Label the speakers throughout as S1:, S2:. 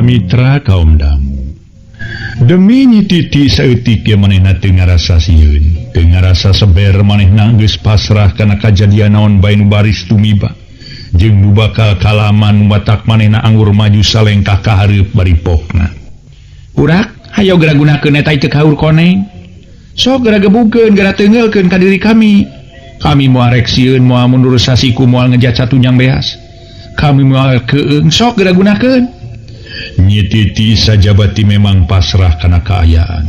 S1: Mitra kaum damu demi nyititi saeutik ge manehna teu ngarasa sieun teu ngarasa seber manehna geus pasrah kana kajadian naon bae nu baris tumiba jeung nu bakal kalaman batak manehna anggur maju salengkah ka hareup bari pokna.
S2: Urak hayo geura gunakeun eta teu kaur koneng sok geura gebukeun geura teungeulkeun ka diri kami moal rek sieun moal mundur sasiku moal ngejaca tunjang beas kami moal keung sok geura gunakeun.
S1: Nyititi sajabati memang pasrah kana kaayaan.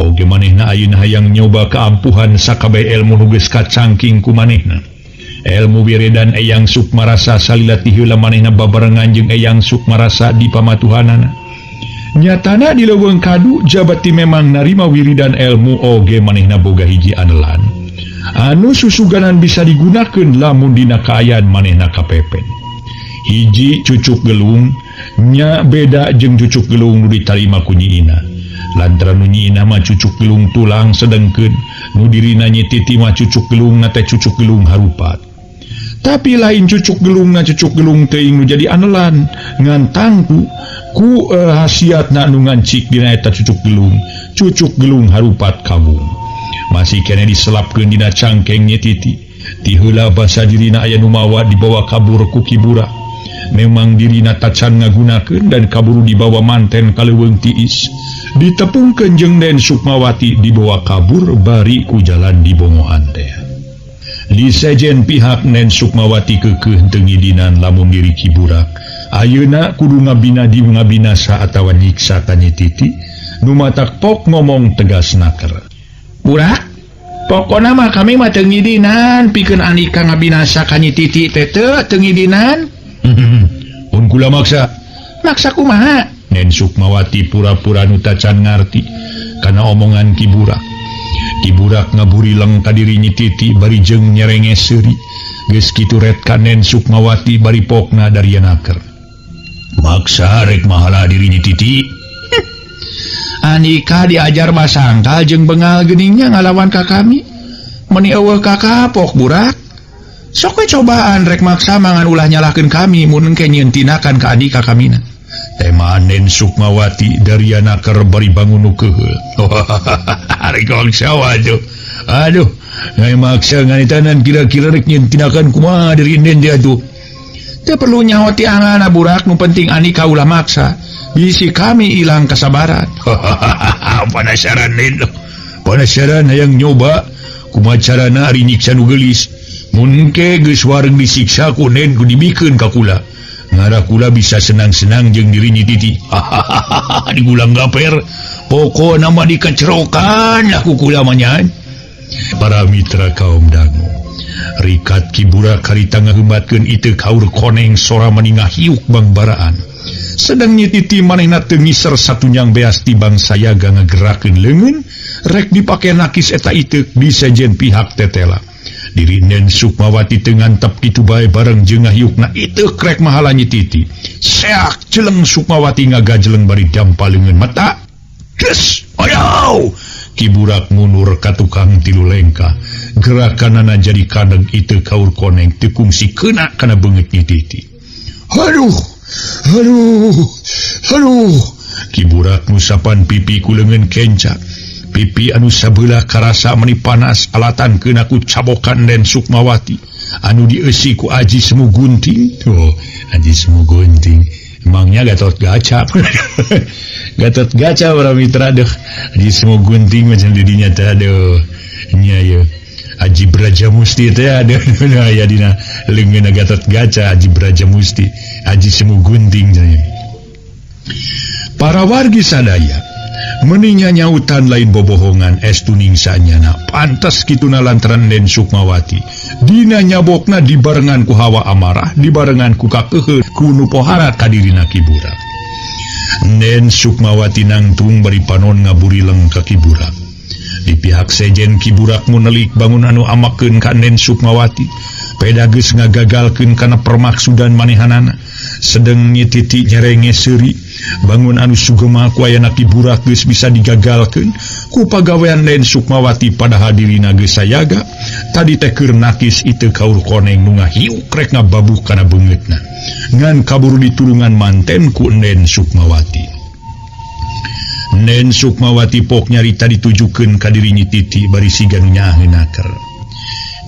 S1: Oge manehna ayeuna hayang nyoba keampuhan sakabeh ilmu nu geus kacangking ku manehna. Ilmu wiridan Eyang Sukmarasa salila ti heula manehna babarengan jeung Eyang Sukmarasa di pamatuhanana. Nyatana di leuweung kadu jabati memang narima wiridan ilmu oge manehna boga hiji anelan anu susuganan bisa digunakeun lamun dina kaayaan manehna kapepen. Hiji cucuk gelung nya beda jeung cucuk gelung nu ditarima ku nyiina. Lantaran nu nyiina mah cucuk gelung tulang sedengkeun nu dirina Nyititi mah cucuk gelung na teh cucuk gelung harupat. Tapi lain cucuk gelung na cucuk gelung teuing nu jadi anelan ngantang ku hasiatna nu ngancik dina eta cucuk gelung harupat kabung. Masih kene diselapkeun dina cangkeng Nyititi. Ti heula basa dirina aya nu mawa dibawa kabur ku Kibura. Memang dirina tacan ngagunakeun dan kaburu dibawa manten ka leuweung tiis. Ditepungkeun jeung Den Sukmawati dibawa kabur bari ku jalan dibongohan teh. Di sejen pihak Den Sukmawati keukeuh teu ngidinan lamun diri Kiburak ayeuna kudu ngabinasa atawa nyiksa ka Nyititi nu matak pok ngomong tegas naker.
S2: Burak pokona mah kami mah teu ngidinan pikeun Andika ngabinasa ka Nyititi teh teu ngidinan.
S1: Un kula maksa
S2: kumaha?
S1: Den Sukmawati pura-pura nu tacan ngarti kana omongan Kiburak. Kiburak ngaburileng ka diri Nyititi bari jeung nyerenge seuri. Geus kitu ret ka Den Sukmawati bari pokna darienaker. Maksa rek mahala diri Nyititi.
S2: Andika diajar masangkal jeung bengal geningnya ngalawan ka kami. Meni eueuh ka kapok Burak. Sok we cobaan rek maksa mangan ulah nyalahkeun kami mun engke nyeentinakan ka Andika kamina.
S1: Tema Den Sukmawati darienaker bari bangun nu keheul. Rek maksa waduh. Aduh, ngai maksa nganitanan kira-kira rek nyeentinakan kumaha diri Den dia tuh. Teu perlu nyaho ti angana Burak nu penting Andika ulah maksa. Bisi kami ilang kasabaran. Panasaran Den. Panasaran hayang nyoba kumaha carana ari nyiksa nu geulis. Mun ke geus wareng disiksa ku Den ku dibikeun ka kula. Ngara kula bisa senang-senang jeung diri Nyititi. Digulang gaper. Pokona mah dikecerokan lah ku kula mah nya. Para mitra kaum dangu. Rikat Kiburak harita ngaheumbatkeun iteu kaur koneng sora maningah hiuk bangbaraan. Sedang Nyititi manehna teu ngiser satunjang beas ti bangsa yaga ngagerakeun leungeun rek dipake nakis eta iteuk di sejen pihak tetela. Diri Den Sukmawati teu ngantep kitu bae bareng jeung ngahiukna iteuk rek mahala Nyititi. Seak jeleng Sukmawati ngagajeleng bari dampal leungeun mata. Geus, ayo! Kiburak mundur ka tukang tilu lengkah. Gerakanana jadi kadang iteu kaur koneng teu kungsi keuna kana beungeut Nyititi. Aduh. Kiburak nusapan pipi ku leungeun kencak. Pipi anu sabelah karasa meni panas alatan keuna ku cabokan Den Sukmawati anu dieusi ku Aji Semu Gunting. Oh, Aji Semu Gunting emangnya Gatot Gaca. Gatot Gaca para mitra deuh. Aji Semu Gunting macam didinya teh aduh nya ye Aji Brajamusti teh aduh aya dina leungeun Gatot Gaca Aji Brajamusti Aji Semu Gunting. Para wargi sadaya meninya nyautan lain bobohongan estu ningsanyana pantas kituna lantaran Den Sukmawati dina nyabokna dibarengan ku hawa amarah dibarengan ku kakeuheul ku nu pohara ka dirina Kiburak. Den Sukmawati nangtung bari panon ngaburileng ka Kiburak. Di pihak sejen Kiburak munelik bangun anu amakeun ka Den Sukmawati peda geus ngagagalkeun kana permaksudan manehanana. Sedeng Nyititi nyerenge seuri bangun anu sugema ku ayana Kiburak geus bisa digagalkeun ku pagawean Den Sukmawati pada hadirina geus sayaga tadi teh keur nakis iteu kaur koneng nu ngahiuk rek ngababuh kana beungeutna ngan kaburu ditulungan manten ku Den Sukmawati. Den Sukmawati pok nyarita ditujukeun ka diri Nyi Titi bari siga nu nyaheunaker.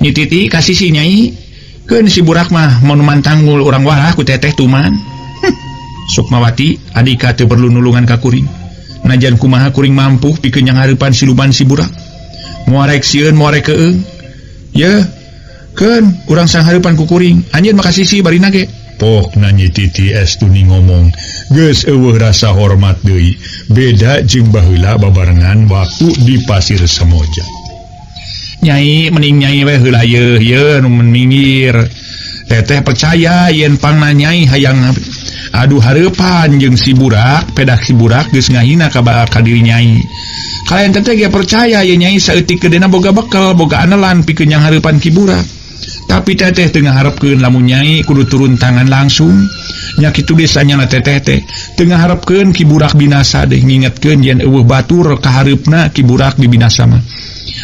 S2: Nyi Titi kasih si Nyai keun si burak mah mau mantanggul urang warah ku teteh tuman. Sukmawati adika teu perlu nulungan ka kuring. Najan kumaha kuring mampu pikeun nyanghareupan siluman si burak. Moal rek sieun moal rek keung. Ye, keun urang sanghareupan ku kuring. Anjeun makasih si barina ge.
S1: Pok Nyi Titi estuni ngomong, geus eueuh rasa hormat deui, beda jeung baheula babarengan waktu di Pasir Samoja.
S2: Nyai mending Nyai we heula ye nu minggir. Teteh percaya yen pangna Nyai hayang aduh hareupan jeung si burak, pedak si burak geus ngahina ka diri Nyai. Kalian teteh ge percaya yen Nyai saeutik kedena boga bekal, boga anelan pikeun nyanghareupan ki burak. Tapi teteh teu ngaharepkeun lamun Nyai kudu turun tangan langsung. Nya kitu desanyana teteh teh teu ngaharepkeun ki burak binasa deh, ngingetkeun yen eueuh batur ka hareupna ki burak dibinasa mah.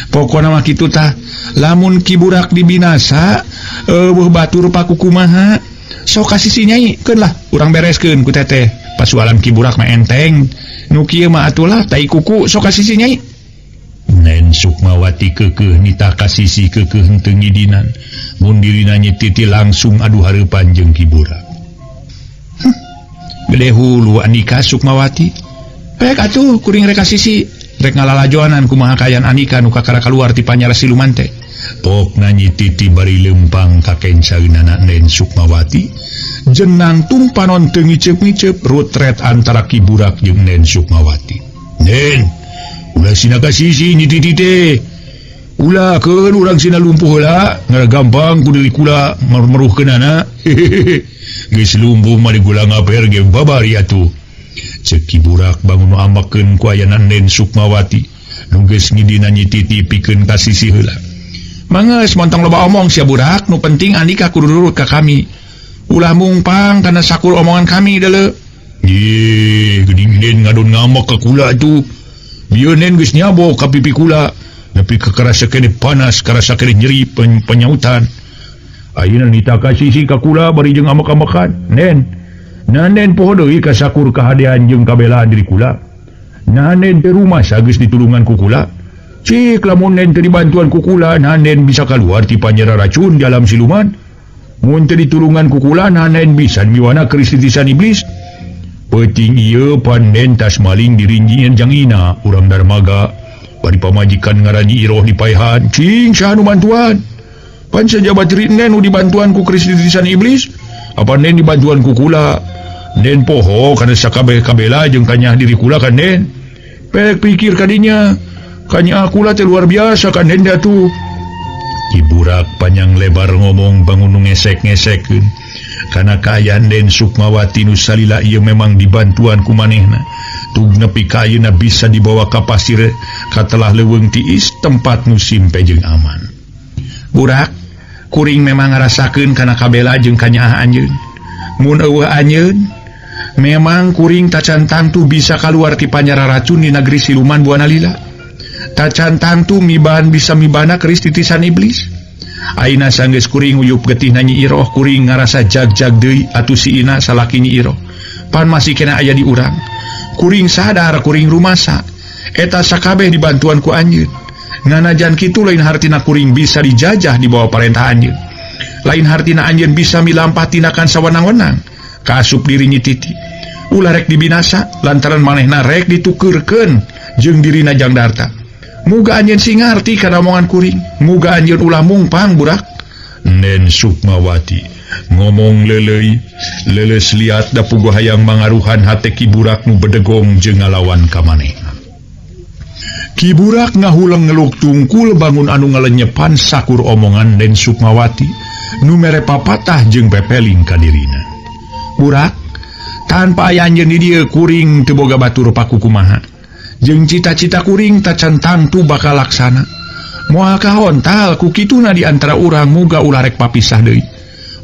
S2: Pokona mah kitu tah, lamun ki burak dibinasa eueuh batur paku kumaha sok kasih si Nyai keun lah urang bereskeun ku teteh. Pasualan ki burak mah enteng, nu kieu mah atulah tai kuku sok kasih si Nyai.
S1: Den Sukmawati keukeuh nita kasisi keukeuh henteu ngidinan mun dirina Nyi Titi langsung adu hareupan jeung ki burak.
S2: Gede hulu Andika Sukmawati. Pek atuh kuring rek kasisi rek ngalalajoanan kumaha kayan Andika nu kakara kaluar ti panyara siluman teh.
S1: Pokna Nyi Titi bari lempang ka kencaeunana Den Sukmawati jenang tumpanon teu ngiceup-ngiceup rutret antara ki burak jeung Den Sukmawati. Den, ulah sina kasisi Nyi Titi teh. Ulah keun urang sina lumpuh heula, ngagampang ku deui kula meruhkeunana. Geus lumpuh mah digula ngaper ge babari atuh. Ceuk ki burak bangun ambakeun ku ayana Den Sukmawati nu geus ngidina Nyi Titi pikeun kasisi heula.
S2: Mangeus montong loba omong sia burak, nu penting Andika kudu nurut ka kami. Ulah mungpang kana sakur omongan kami deuleu.
S1: Ye, geuning Den ngadon ngamak ka kula atuh. Bieu Den geus nyabok ka pipi kula, nepi ka karasa kene panas, karasa kene nyeri penyautan. Ayeuna nita kasisi ka kula bari jeung amak-amakan. Den, nah Den poho deui ka sakur kahadean jeung kabelaan diri kula. Nah Den teh rumah sageus ditulungan ku kula. Cik lamun Den teu dibantuan ku kula, nah Den bisa kaluar ti panyera racun di alam siluman. Mun teu ditulungan ku kula, nah Den bisa miwana kristitisan iblis. Penting ieu pan Den tas maling dirinjieun jang ina urang darmaga bari pamajikan ngaran Nyi Iroh dipaehan. Cing saha nu bantuan? Pan sajabat ri Den nu dibantuan ku kristitisan iblis, apa Den dibantuan ku kula? Den poho kana sakabeh kabela jeung kanyah diri kula kan Den. Pek pikir kadinya. Kanya akula teh luar biasa kan Den datu. Ki burak panjang lebar ngomong bangun nu ngesek-ngesekkeun. Kana kaayaan Den Sukmawati nu salila ieu memang dibantuan ku manehna. Tug nepi ka ayeuna bisa dibawa ka pasir katelah leuweung tiis tempat nu simpe jeung aman.
S2: Burak, kuring memang ngarasakeun kana kabela jeung kanyaah anjeun. Mun eueuh anjeun, memang kuring tacantang tu bisa kaluar ti panyara racun di negeri siluman buana lila. Tacantang tu miban bisa mibana kristitisan iblis. Aina sanggeus kuring uyup getihna Nyi Iroh, kuring ngarasa jag-jag deui atuh si Ina salaki Nyi Iroh. Pan masih kena aya di urang. Kuring sadar kuring rumasa eta sakabeh dibantuan ku anjeun. Nganajan kitu lain hartina kuring bisa dijajah di bawah parentah anjeun. Lain hartina anjeun bisa milampah tinakan sawenang-wenang kaasup diri Nyi Titi. Ulah rek dibinasa lantaran manehna rek ditukeurkeun jeung dirina jang darta. Muga anjeun singarti kana omongan kuring. Muga anjeun ulah mungpang burak.
S1: Den Sukmawati ngomong lelei, leles liat da puguh hayang mangaruhan hate ki burak nu bedegong jeung ngalawan ka manehna. Ki burak ngahuleng ngeluk tungkul bangun anu ngalenyepan sakur omongan Den Sukmawati nu mere papatah jeung pepeling ka dirina.
S2: Burak, tanpa aya anjeun di dieu kuring teu boga batur paku kumaha. Jeung cita-cita kuring tacantang tu bakal laksana. Moal kahontal ku kituna di antara urang muga ulah rek papisah deui.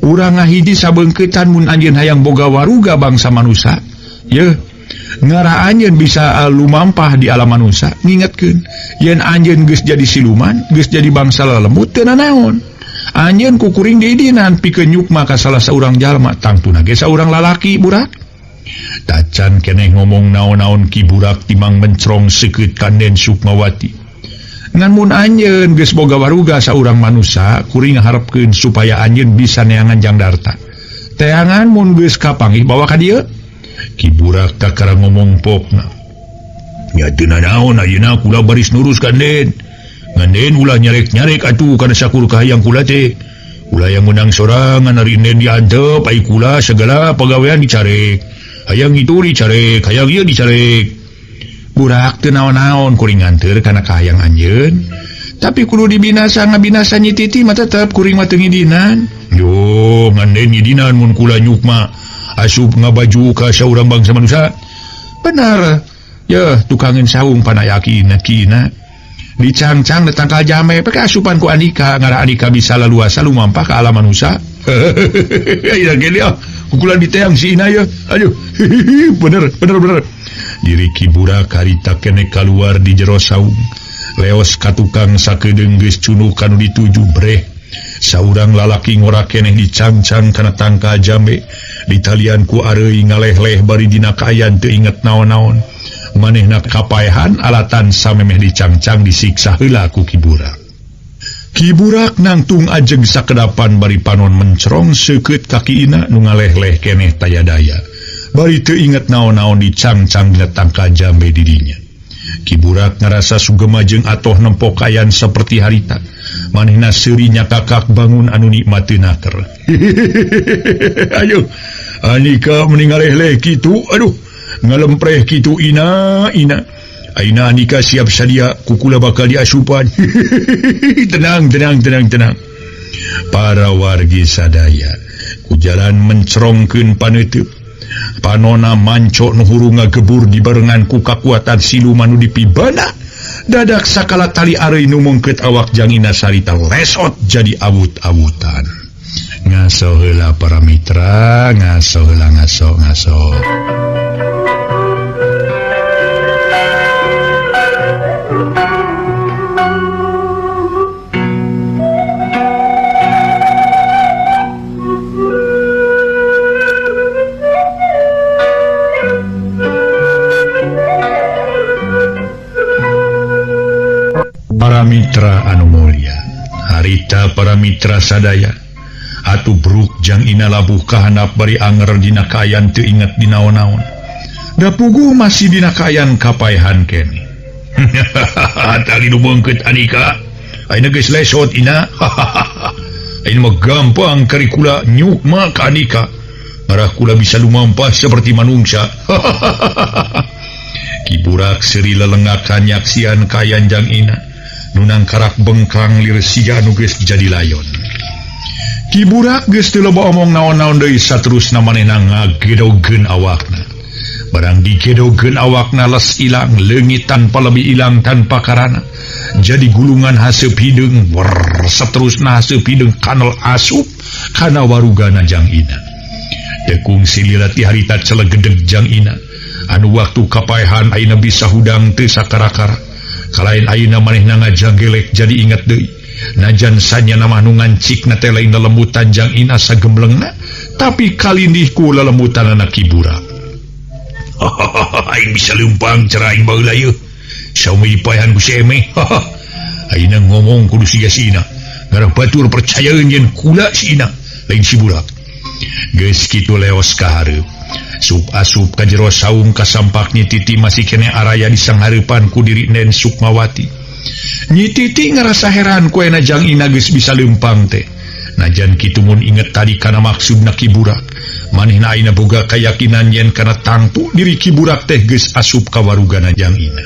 S2: Urang ngahiji sabeungkeutan mun anjeun hayang boga waruga bangsa manusia. Yeuh, ngara anjeun bisa lumampah di alam manusia ngingetkeun yen anjeun geus jadi siluman geus jadi bangsa lelembut teu nanaon anjeun kukuring didinan pikeun nyukma ka salah saurang jalma tangtuna ge saurang lalaki burak tacan keneh ngomong naon-naon Ki Burak timang mencrong seukeut kanden Sukmawati ngan mun anjeun geus boga waruga saurang manusia kuring ngaharepkeun supaya anjeun bisa neangan Jangdarta teangan mun geus kapanggih bawa ka dieu Ki Burak takara ngomong popna nya teu naon ayeuna kula baris nurus kanden nganden ulah nyarek-nyarek atuh kana sakur kahayang kula teh ulah yang menang sorangan ari nen diantep ai kula segala pagawean dicarek hayang itu dicarek hayang ieu dicarek Burak teu naon-naon kuring nganteur kana kahayang anjeun tapi kudu dibinasa ngabinasa Nyi Titi mah tetep kuring mah teu ngidinan yo nganden ngidinan mun kula nyukma asup ngabaju ka saurang bangsa manusia benar ya tukangin saung panayakin kina dicangcang datang ka jame pake asupan ku Andika ngara Andika bisa laluasa lumampah ka alam manusia ya gini ya kukulan diteang si Ina ya aduh bener diri Ki Burak harita kene keluar di jero saung leos ka tukang sakedeung geus cunuh kanu dituju breh saurang lalaki ngora keneh dicangcang kana tangka jambe ditalian ku areuy ngaleh-leh bari dina kaayaan teu inget naon-naon manehna kapaehan alatan samemeh dicangcang disiksa heula ku Ki Burak Ki Burak nangtung ajeng sakedapan bari panon mencrong seukeut kakiina nu ngaleh-leh keneh taya daya bari teu inget naon-naon dicangcang dina tangka jambe di dinya Ki Burak ngarasa sugema jeung atoh nempok kayan seperti harita manehna seurinya kakak bangun anu nikmateuna keur ayo Andika meningaleh-leh kitu aduh ngalempreh kitu ina ayeuna Andika siap sadia kukula bakal diasupan tenang para wargi sadaya ku jalan mencrongkeun paneuteub panona manco nu huru ngagebur dibarengan ku kakuatan siluman nu dipibana dadak sakala tali areuy nu mungkeut awak Jangina sarita lesot jadi awut-awutan ngaso heula para mitra ngaso heula ngaso para mitra anu mulia harita para mitra sadaya atuh bruk Jangina labuh kahandap bari anger dina kaayaan teu inget dinaon-naon da puguh masih dina kaayaan kapaehan keneh tali nu beungkeut Andika ayeuna geus lesot ina ayeuna mah gampang kari kula nyukma ka Andika ngarah kula bisa lumampah seperti manungsa Ki Burak seuri lelengakan nyaksian kaayaan Jangina nunang karak bengkang lir siga anu geus jadi layon Ki Burak geus teu loba omong naon-naon deui saterusna manehna ngagedogeun awakna barang digedogeun awakna les ilang leungit tanpa lebih ilang tanpa karana jadi gulungan haseup hideung saterusna haseup hideung kanal asup kana warugana Jangina tekung silirat ti harita celegedeg Jangina anu waktu kapaehan ayeuna bisa hudang teu sakara-kara kalain ayeuna manehna ngajanggelek jadi inget deui najan sanyana mah nu ngancikna teh lain lelembutan Jangina sagemblengna tapi kalindih ku lelembutan anak Ki Burak aing bisa leumpang cara aing baheula yeuh saumi dipaehan ku si Emeh ayeuna ngomong kudu siga si Ina ngarah batur percayaeun yen kula si Ina lain si Burak geus kitu leos ka hareup sup-asup ka jero saung kasampak Nyi Titi masih kene araya di sanghareupan ku diri Nen Sukmawati Nyi Titi ngerasa heran ku ayeuna Jangina geus bisa leumpang teh najan kitu mun inget tadi kana maksudna Ki Burak manehna ayeuna boga kayakinan yen kana tangtu diri Ki Burak teh geus asup ka warugana Jangina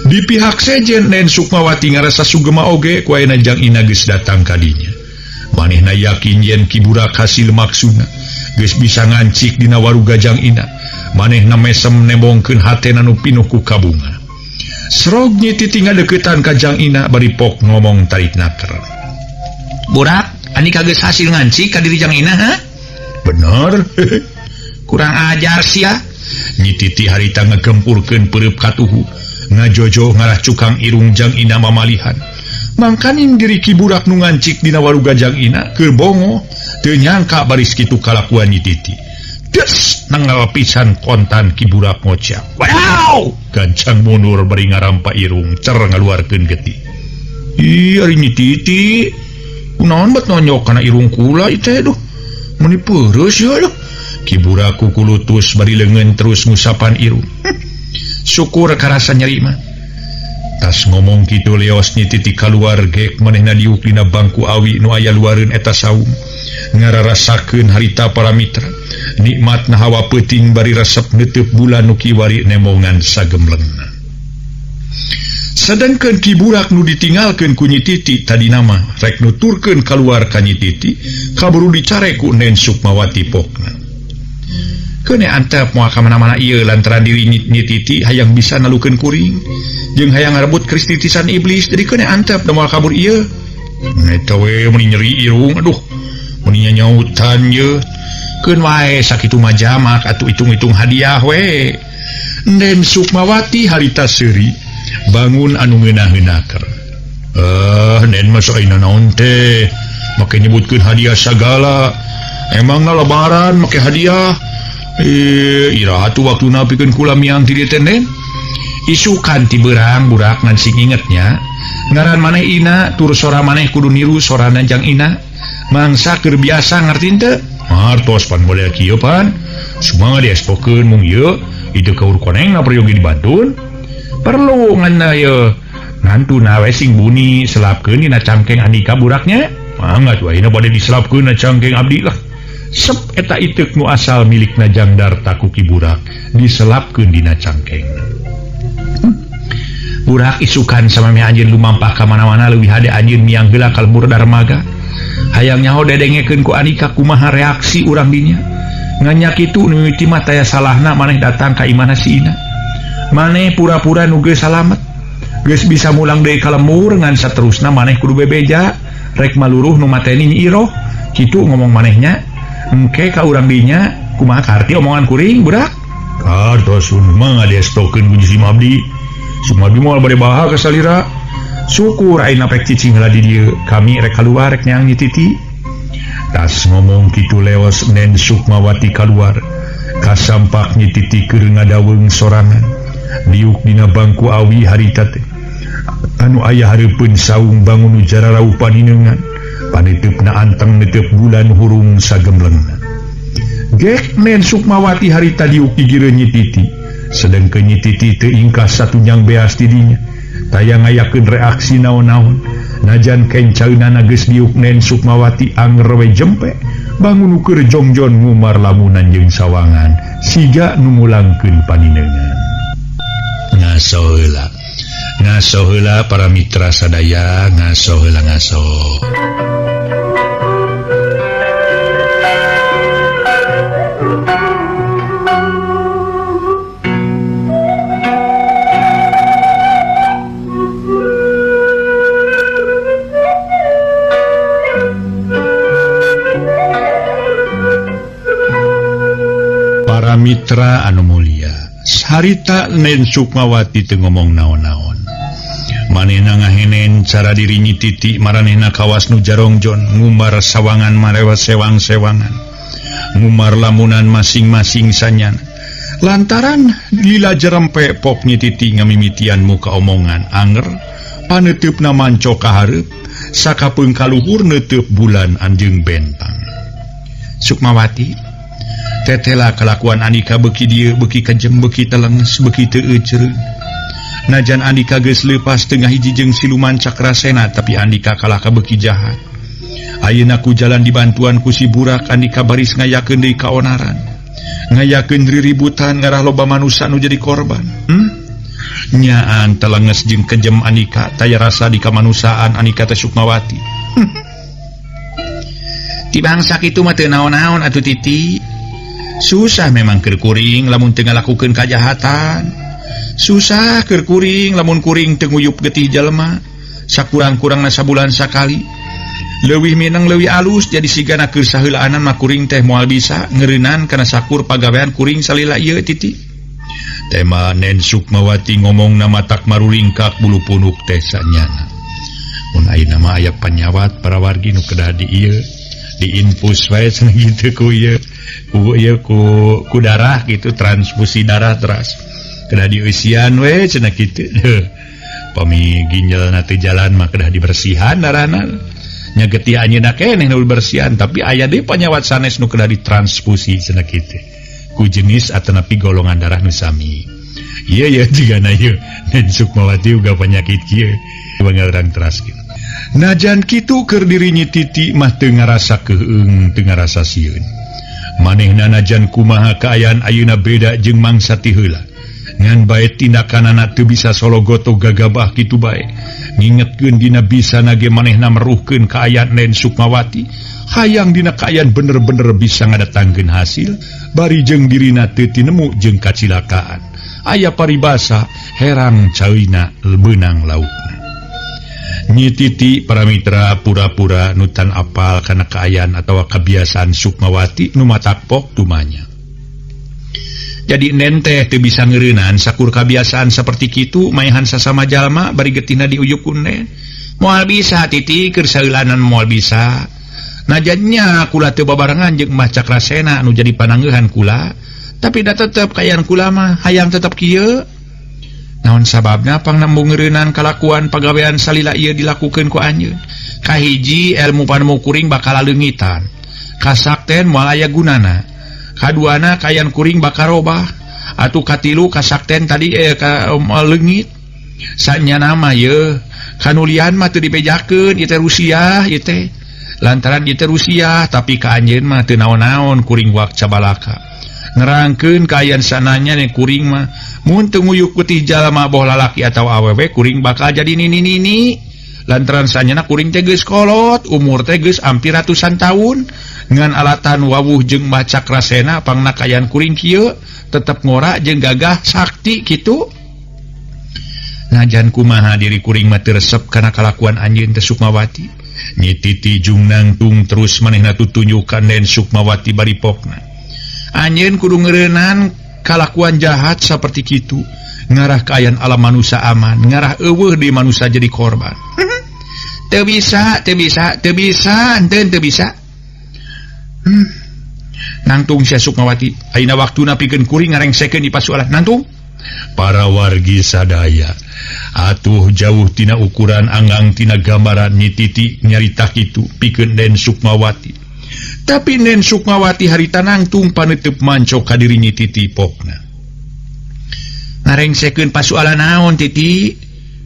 S2: di pihak sejen Nen Sukmawati ngerasa sugema oge ku ayeuna Jangina geus datang ka dinya manehna yakin yen Ki Burak hasil maksudna geus bisa ngancik dina waruga Jangina manehna mesem nembongkeun hatena nu pinuh ku kabunga srog Nyi Titi ngadeukeutan ka Jangina bari pok ngomong tarik naker Burak Andika geus hasil ngancik ka diri Jangina ha bener kurang ajar sia
S1: Nyi Titi harita ngegempurkeun pereup katuhu ngajojo ngarah cukang irung Jang Ina mamalihan. Mangkaning diri Ki Burak nu ngancik dina waruga Jang Ina keur bongo teu nyangka baris kitu kalakuan Nyi Titi. Des nanggal pisan kontan Ki Burak ngocak. Wow! Gancang mundur bari ngarampa irung cer ngaluarkeun getih. Ih, ari Nyi Titi kunaon bet nonyok kana irung kula ieu teh duh. Meni peureuss ya duh. Ki Burak kukulutus bari leungeun terus ngusapan irung. Syukur karasa nyeri mah. Tas ngomong kitu leos Nyi Titi kaluar gek manehna diuk dina bangku awi nu aya luareun eta saung. Ngararasakeun harita para mitra. Nikmatna hawa peuting bari resep neuteuk bulan nu kiwari nemongan sagemlengna. Sedengkeun Ki Burak nu ditinggalkeun ku Nyi Titi tadi nama rek nuturkeun kaluar ka Nyi Titi kaburu dicare ku Nen Sukmawati pokna. Kene antep moal ka mana-mana ieu lantaran diri Nyi Titi hayang bisa nalukeun kuring jeung hayang ngarebut kristitisan iblis jadi kene antep da moal kabur ieu. Eta we meni nyeri irung aduh meni nyautan ye. Keun wae sakitu mah jamak atuh itung-itung hadiah we. Nen Sukmawati harita seuri bangun anu ngeunah-ngeunaker. Nen mah saeuna naon teh make nyebutkeun hadiah sagala. Emangna lebaran make hadiah? Iraha atuh waktuna pikeun kula miang ti dieu teh Nen. Isukan ti beurang Burak ngan sing ingetnya. Ngaran maneh Ina tur sora maneh kudu niru sorana Jang Ina. Mangsa keur biasa ngarti teu? Martos pan model kieu pan. Sumaha diespokeun mung ieu itu kaur konengna peryogi dibantun. Perlu nganna ye ngantuna we sing buni selapkeun dina cangkeng Andika Buraknya. Mangga wae na bade diselapkeun na cangkeng abdi lah. Sep eta iteuk nu asal milikna Jangdarta ku Ki Burak diselapkeun dina cangkengna. Burak isukan sameme anjeun lumampah ka mana-mana leuwih hade anjeun miang heula kalbur darmaga. Hayang nyaho dedengekeun ku Andika kumaha reaksi urang dinya. Nganya kitu nu mimiti mah taya salahna maneh datang ka imahna si Ina. Maneh pura-pura nu geus salamet. Geus bisa mulang deui ka lembur ngan saterusna maneh kudu bebeja rek maluruh nu mateni Nyi Iroh. Kitu ngomong manehnya. Engke ka urang dinya kumaha karti omongan kuring Burak? Kartos mah ngadestokeun ku si Mabdi. Si Mabdi moal bade baha ka salira. Syukur ayeuna pek cicing heula di dieu kami rek kaluar rek nyang Nyi Titi. Tas ngomong kitu leos Nen Sukmawati kaluar kasampak Nyi Titi keur ngadaweung sorangan diuk dina bangku awi harita teh anu aya hareupeun saung bangun nu jararauh paninengan paneteupna anteng netep bulan hurung sagemlengna. Gek Nen Sukmawati harita diuk di gireun Nyi Titi sedengkeun Nyi Titi teu ingkah satunyang beas di dinya. Tayang ngayakeun reaksi naon-naon najan kencaeunana geus diuk Nen Sukmawati anger we jempe bangun ukur jongjon ngumar lamunan jeung sawangan siga nu mulangkeun paninengan. Ngaso heula para mitra sadaya, ngaso heula ngaso. Mitra anu mulia harita Nen Sukmawati teu ngomong naon-naon. Manehna ngahenen cara diri Nyi Titi maranehna kawas nu jarongjon ngumbar sawangan marewa sewang-sewangan ngumbar lamunan masing-masing sanyana. Lantaran lila jerempe pok Nyi Titi ngamimitian muka omongan anger paneteupna manco ka hareup sakapeung kaluhur neuteuk bulan anjeung bentang. Sukmawati tetela kelakuan Andika beuki dieu beuki kejem beuki telenges beuki teu eucereun. Najan Andika geus leupas tengah hiji jeung siluman Cakrasena tapi Andika kalah ka beuki jahat. Ayeuna ku jalan dibantuan ku si Burak Andika baris ngayakeun deui kaonaran. Ngayakeun riributan ngarah loba manusia nu jadi korban. Nyaan telenges jeung kejem Andika taya rasa di kamanusaan Andika teh Sukmawati. Ti bangsa kitu mah teu naon-naon atuh Titi. Susah memang keur kuring lamun teu ngalakukeun kajahatan. Susah keur kuring lamun kuring teu nguyup getih jalema sakurang-kurangna sabulan sakali.
S2: leuwih minang leuwih alus jadi sigana keur saheulaan mah kuring teh moal bisa ngeureunnan kana sakur pagawean kuring salila ieu titi. Tema Nen Sukmawati ngomong nama tak marulingkak bulu punuk teh sanyana. Mun ayeuna mah aya panyawat para wargi nu kedah di ieu diinfus wae cenah kitu ku ieu ku darah gitu, transfusi darah teras kedah dieusian we cenah kitu. Pami ginjalna teu jalan mah kedah dibersihan darahna nya getih anjeunna keneh nu bersihan, tapi aya deui panyawat sanes nu kedah ditransfusi cenah kitu ku jenis ataupun golongan darah nu sami. Ieu ya jigana ieu Nen Sukmawati uga penyakit kieu bangal urang teraskeun. Najan kitu keur diri Nyi Titi mah teu ngarasa keung, teu ngarasa sieun. Manehna najan kumaha kaayaan ayeuna beda jeung mangsa ti heula. Ngan bae tindakanana teu bisa sologoto gagabah kitu bae. Ngingetkeun dina bisa nage manehna meruhkeun kaayaan Nen Sukmawati. Hayang dina kaayaan bener-bener bisa ngadatangkeun hasil, bari jeung dirina teu tinemu jeung kacilakaan. Aya paribasa herang caeuna beunang laukna. Nyi Titi para mitra pura-pura nutan apal kana kaayaan atawa kebiasaan Sukmawati nu matakpok tumanya. Jadi nen teh teu bisa ngeureunnan sakur kebiasaan saperti kitu maehan sasama jalma bari getina diuyuk ku Nen. Moal bisa Titi keur saeulanan moal bisa. Najannya kula teu babarengan jeung Mbah Cakrasena anu jadi panangeuhan kula, tapi da tetep kaayaan kula mah hayang tetep kieu. Naon sababna pangnambung ngeureunnan kalakuan pagawean salila ieu dilakukeun ku anjeun. Kahiji ilmu panemu kuring bakal leungitan. Kasakten moal aya gunana. Kaduana kaayaan kuring bakal robah. Atuh katilu kasakten tadi leungit. Sanyana mah ieu kanulian mah teu dibejakeun ieu teh Rusia ieu teh. Lantaran ieu teh Rusia tapi ka anjeun mah teu naon-naon kuring wak cabalaka. Nerangkeun kaayaan sananya nih kuring mah mun teu nguyuk putih jalma boh lalaki atau awewe kuring bakal jadi nini-nini. Lantaran sanyana kuring teh geus kolot, umur teh geus hampir ratusan tahun. Ngan alatan wawuh jeung Mbah Cakrasena pangna kaayaan kuring kieu tetep ngora jeung gagah sakti kitu. Najan kumaha diri kuring mah teu resep kana kalakuan anjeun teh Sukmawati. Nyi Titi jung nangtung terus manehna tutunjukan Nen Sukmawati baripokna. Anjeun kudu ngeureunnan kalakuan jahat saperti kitu, ngarah kaayaan alam manusia aman, ngarah eueuh di manusia jadi korban. Teu bisa. Nangtung sia Sukmawati, ayeuna waktuna pikeun kuring ngarengsekeun di pasualan. Nangtung. Para wargi sadaya, atuh jauh tina ukuran anggang tina gambaran Nyi Titi nyarita kitu pikeun Nen Sukmawati. Tapi Nen Sukmawati harita nangtung paneuteub manco ka diri Nyi Titi pokna. Ngarengsekeun pasualan naon Titi?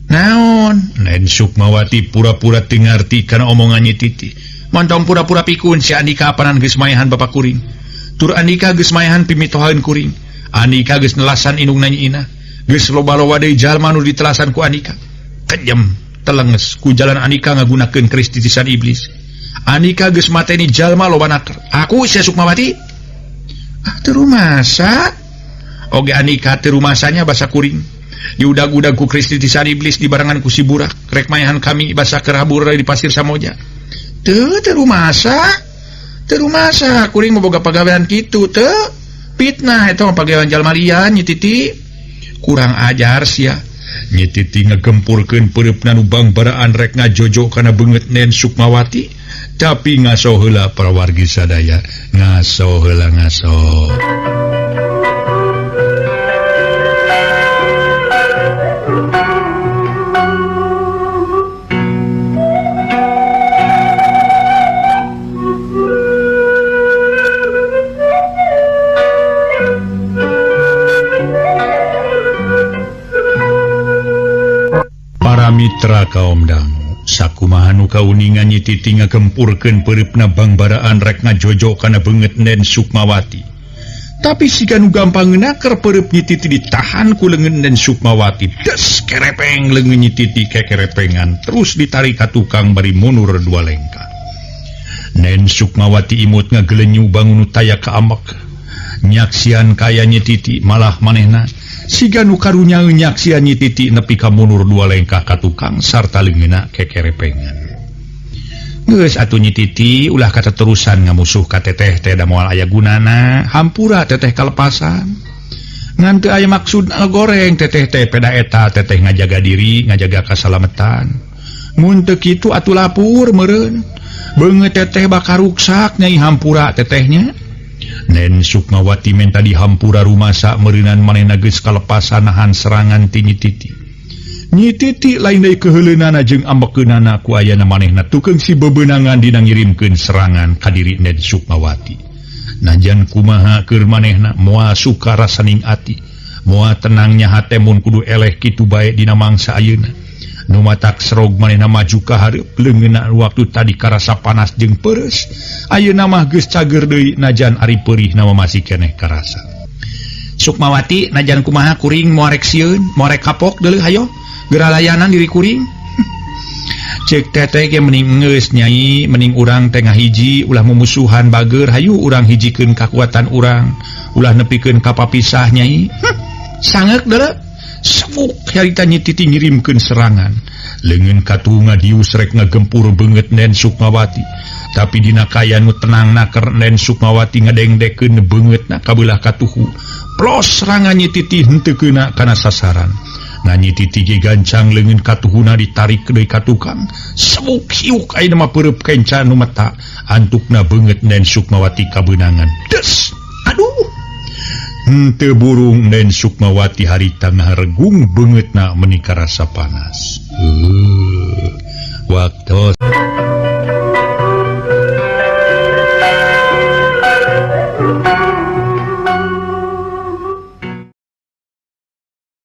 S2: Naon? Nen Sukmawati pura-pura teu ngarti kana omongan Nyi Titi. Montong pura-pura pikun si Andika apanan geus maehan bapak kuring. Tur Andika geus maehan pimitohaeun kuring. Andika geus nelasan indungna Nyi Ina. Geus loba-loba deui jalma nu ditelasan ku Andika. Kejem, telenges ku jalan Andika ngagunakeun keris titisan iblis. Andika geus mateni jalma loba naker. Aku sia Sukmawati. Teu rumasa. Oge Andika teu rumasanya basa kuring. Diudag-udag ku keris titisan iblis dibarengan ku si burak. Rek maehan kami basa kerabur di pasir Samoja. Teu rumasa. Teu rumasa kuring boga pagawean kitu teu. Fitnah eta mah pagawean jalma lian Nyi Titi. Kurang ajar sia. Nyi Titi ngagempurkeun peureupna nu bangbaraan rek ngajojo kana beungeut Nen Sukmawati. Tapi ngaso heula para wargi sadaya, ngaso heula ngaso. Para mitra kaum dangu, sakumaha nu kauningan Nyi Titi ngagempurkeun peureupna bangbaraan rek ngajojo kana beungeut Nen Sukmawati. Tapi siga nu gampangeuna keur peureub Nyi Titi ditahan ku leungeun Nen Sukmawati. Des kerepeng leungeun Nyi Titi kekerepengan terus ditarik ka tukang bari mundur dua lengkah. Nen Sukmawati imut ngagelenyu bangun taya ka ambek. Nyaksian kaya Nyi Titi malah manehna siga nu karunya nyaksian Nyi Titi nepi ka mundur dua lengkah ka tukang sarta leungeunna kekerepengan. geus atuh Nyi Titi ulah kateterusan ngamusuh ka teteh teh da moal aya gunana, hampura teteh kalepasan. Ngan teu aya maksud goreng teteh teh peda eta teteh ngajaga diri, ngajaga kasalametan. Mun teu kitu atuh lapur meureun. Beungeut teteh bakal ruksak nyai hampura tetehnya. Nen Sukmawati menta di hampura rumasa meureunan manehna geus kalepasan nahan serangan ti Nyi Titi. Nyi Titi lain deui keheuleunan jeung ambekeunana ku ayana manehna tukeng si bebeunangan dina ngirimkeun serangan ka diri Nen Sukmawati. Najan kumaha keur manehna moal suka rasaning ati, moal tenangnya hate mun kudu eleh kitu bae dina mangsa ayeuna. Nu matak serog manehna maju ka hareup leungeunna waktu tadi karasa panas jeung peureus, ayeuna mah geus cager deui najan ari peurih nama masih keneh karasa. Sukmawati najan kumaha kuring moal rek sieun, moal rek kapok deuleu hayo. Geura layanan diri kuring. Cek teteh ge mending geus nyai, mending urang teh ngahiji ulah mumusuhan bager, hayu urang hijikeun kakuatan urang, ulah nepikeun ka papisah nyai. Sangeuk deuleu. Sabuk harita Nyi Titi ngirimkeun serangan. Leungeun katuhu ngadius rek ngagempur beungeut Nen Sukmawati. Tapi dina kayan nu tenang naker Nen Sukmawati ngadengdekeun beungeutna ka beulah katuhu. Plos serangan Nyi Titi henteu keuna kana sasaran. Nyi Titi ge gancang leungeun katuhuna ditarik deui ka tukang. Sabuk hiuk ayeuna mah peureub kenca nu mata. Antukna beungeut Nen Sukmawati ka beunangan. Des. Aduh. Henteu burung Nen Sukmawati harita ngaregung beungeutna meuni karasa panas. Waktu